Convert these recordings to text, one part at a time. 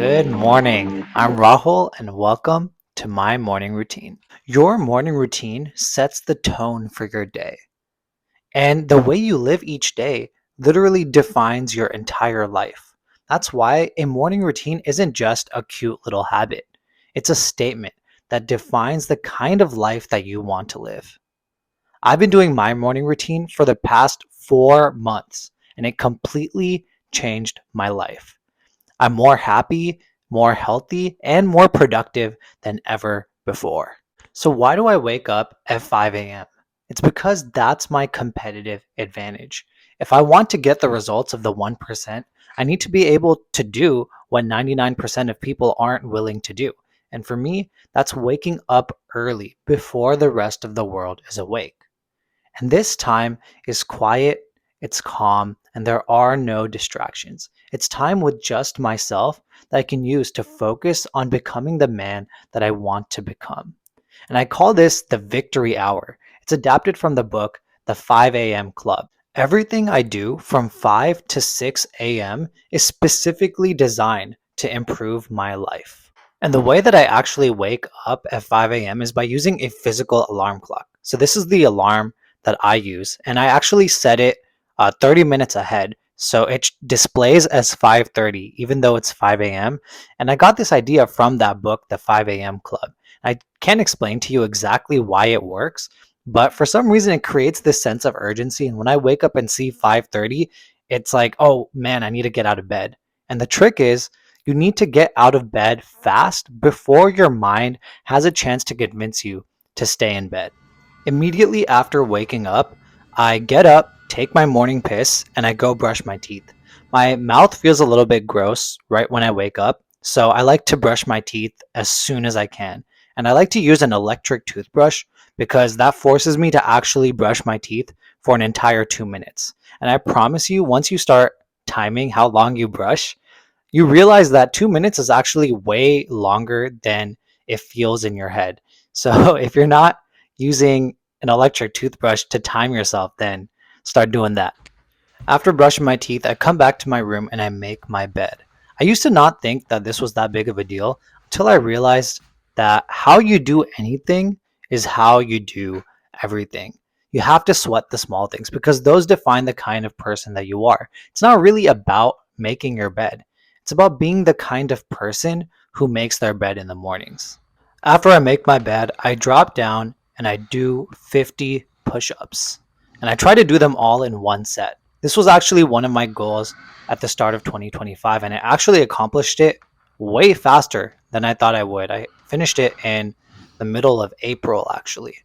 Good morning. I'm Rahul and welcome to my morning routine. Your morning routine sets the tone for your day. And the way you live each day literally defines your entire life. That's why a morning routine isn't just a cute little habit, it's a statement that defines the kind of life that you want to live. I've been doing my morning routine for the past 4 months, and it completely changed my life. I'm more happy, more healthy, and more productive than ever before. So, why do I wake up at 5 a.m.? It's because that's my competitive advantage. If I want to get the results of the 1%, I need to be able to do what 99% of people aren't willing to do. And for me, that's waking up early before the rest of the world is awake. And this time is quiet, it's calm, and there are no distractions. It's time with just myself that I can use to focus on becoming the man that I want to become. And I call this the victory hour. It's adapted from the book, The 5 a.m. Club. Everything I do from 5 to 6 a.m. is specifically designed to improve my life. And the way that I actually wake up at 5 a.m. is by using a physical alarm clock. So this is the alarm that I use, and I actually set it 30 minutes ahead. So it displays as 5:30, even though it's 5 a.m. And I got this idea from that book, The 5 a.m. Club. I can't explain to you exactly why it works, but for some reason it creates this sense of urgency. And when I wake up and see 5:30, it's like, oh man, I need to get out of bed. And the trick is, you need to get out of bed fast before your mind has a chance to convince you to stay in bed. Immediately after waking up, I get up, take my morning piss, and I go brush my teeth. My mouth feels a little bit gross right when I wake up, so I like to brush my teeth as soon as I can. And I like to use an electric toothbrush because that forces me to actually brush my teeth for an entire 2 minutes. And I promise you, once you start timing how long you brush, you realize that 2 minutes is actually way longer than it feels in your head. So if you're not using an electric toothbrush to time yourself, then start doing that. After brushing my teeth, I come back to my room and I make my bed. I used to not think that this was that big of a deal until I realized that how you do anything is how you do everything. You have to sweat the small things because those define the kind of person that you are. It's not really about making your bed, it's about being the kind of person who makes their bed in the mornings. After I make my bed, I drop down and I do 50 push ups. And I try to do them all in one set. This was actually one of my goals at the start of 2025, and I actually accomplished it way faster than I thought I would. I finished it in the middle of April, actually.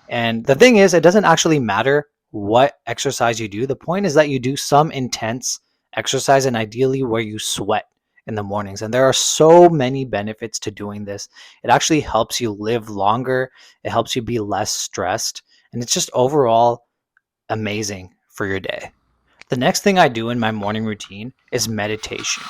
And the thing is, it doesn't actually matter what exercise you do. The point is that you do some intense exercise and ideally where you sweat in the mornings. And there are so many benefits to doing this. It actually helps you live longer, it helps you be less stressed, and it's just overall amazing for your day. The next thing I do in my morning routine is meditation.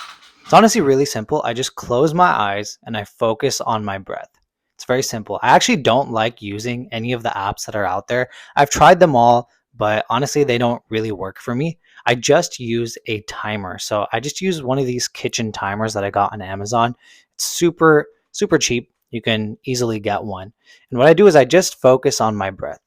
It's honestly really simple. I just close my eyes and I focus on my breath. It's very simple. I actually don't like using any of the apps that are out there. I've tried them all, but honestly, they don't really work for me. I just use a timer. So I just use one of these kitchen timers that I got on Amazon. It's super, super cheap. You can easily get one. And what I do is I just focus on my breath.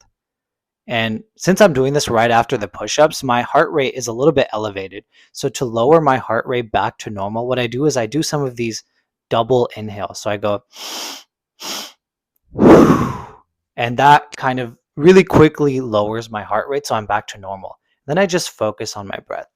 And since I'm doing this right after the push ups, my heart rate is a little bit elevated. So, to lower my heart rate back to normal, what I do is I do some of these double inhales. So, I go, and that kind of really quickly lowers my heart rate. So, I'm back to normal. Then I just focus on my breath.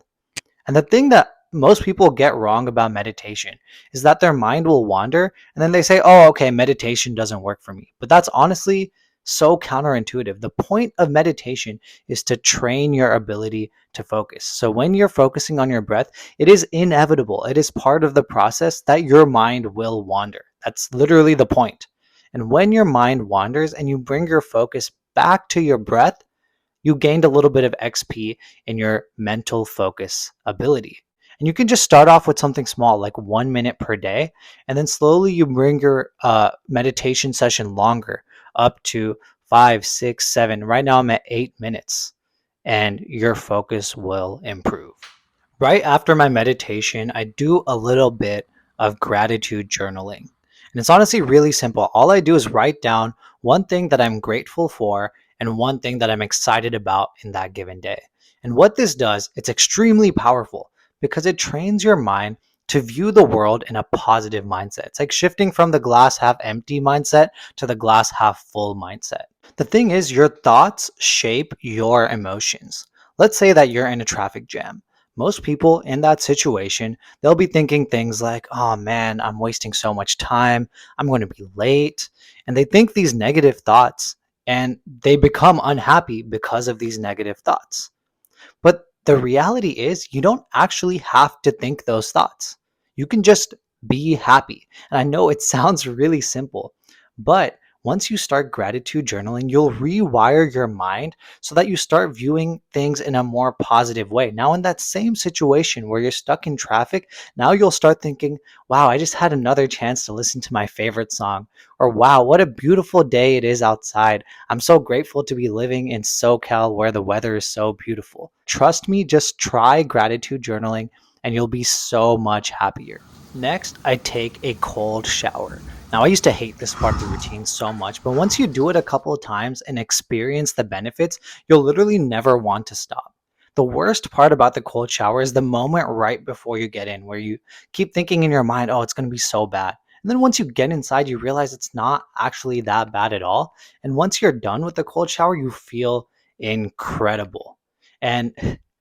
And the thing that most people get wrong about meditation is that their mind will wander and then they say, oh, okay, meditation doesn't work for me. But that's honestly so counterintuitive. The point of meditation is to train your ability to focus. So when you're focusing on your breath, it is inevitable. It is part of the process that your mind will wander. That's literally the point. And when your mind wanders and you bring your focus back to your breath, you gained a little bit of XP in your mental focus ability. And you can just start off with something small, like 1 minute per day, and then slowly you bring your meditation session longer up to 5, 6, 7. Right now I'm at 8 minutes, and your focus will improve. Right after my meditation, I do a little bit of gratitude journaling. And it's honestly really simple. All I do is write down one thing that I'm grateful for and one thing that I'm excited about in that given day. And what this does, it's extremely powerful because it trains your mind to view the world in a positive mindset. It's like shifting from the glass half empty mindset to the glass half full mindset. The thing is, your thoughts shape your emotions. Let's say that you're in a traffic jam. Most people in that situation, they'll be thinking things like, oh man, I'm wasting so much time. I'm going to be late. And they think these negative thoughts and they become unhappy because of these negative thoughts. But the reality is, you don't actually have to think those thoughts. You can just be happy. And I know it sounds really simple, but once you start gratitude journaling, you'll rewire your mind so that you start viewing things in a more positive way. Now, in that same situation where you're stuck in traffic, now you'll start thinking, wow, I just had another chance to listen to my favorite song. Or wow, what a beautiful day it is outside. I'm so grateful to be living in SoCal where the weather is so beautiful. Trust me, just try gratitude journaling and you'll be so much happier. Next, I take a cold shower. Now, I used to hate this part of the routine so much, but once you do it a couple of times and experience the benefits, you'll literally never want to stop. The worst part about the cold shower is the moment right before you get in, where you keep thinking in your mind, oh, it's going to be so bad. And then once you get inside, you realize it's not actually that bad at all. And once you're done with the cold shower, you feel incredible. And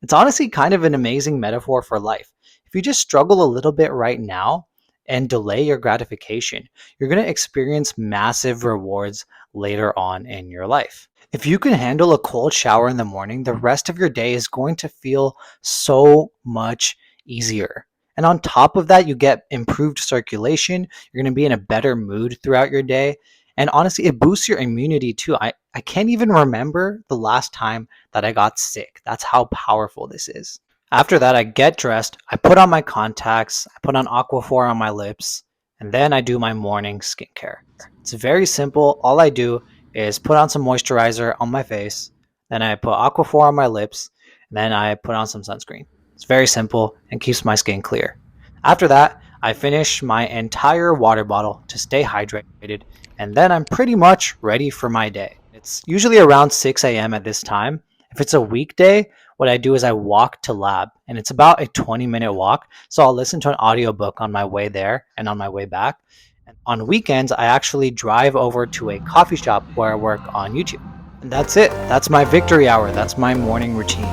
it's honestly kind of an amazing metaphor for life. If you just struggle a little bit right now and delay your gratification, you're going to experience massive rewards later on in your life. If you can handle a cold shower in the morning, the rest of your day is going to feel so much easier. And on top of that, you get improved circulation. You're going to be in a better mood throughout your day. And honestly, it boosts your immunity too. I can't even remember the last time that I got sick. That's how powerful this is. After that, I get dressed, I put on my contacts, I put on Aquaphor on my lips, and then I do my morning skincare. It's very simple. All I do is put on some moisturizer on my face, then I put Aquaphor on my lips, and then I put on some sunscreen. It's very simple and keeps my skin clear. After that, I finish my entire water bottle to stay hydrated, and then I'm pretty much ready for my day. It's usually around 6 a.m. at this time. If it's a weekday, what I do is I walk to lab, and it's about a 20-minute walk. So I'll listen to an audiobook on my way there and on my way back. And on weekends, I actually drive over to a coffee shop where I work on YouTube. And that's it. That's my victory hour. That's my morning routine.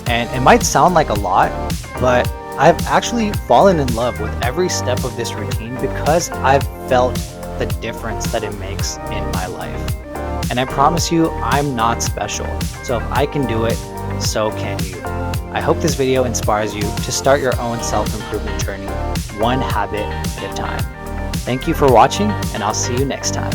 And it might sound like a lot, but I've actually fallen in love with every step of this routine because I've felt the difference that it makes in my life. And I promise you, I'm not special. So if I can do it, so can you. I hope this video inspires you to start your own self-improvement journey, one habit at a time. Thank you for watching, and I'll see you next time.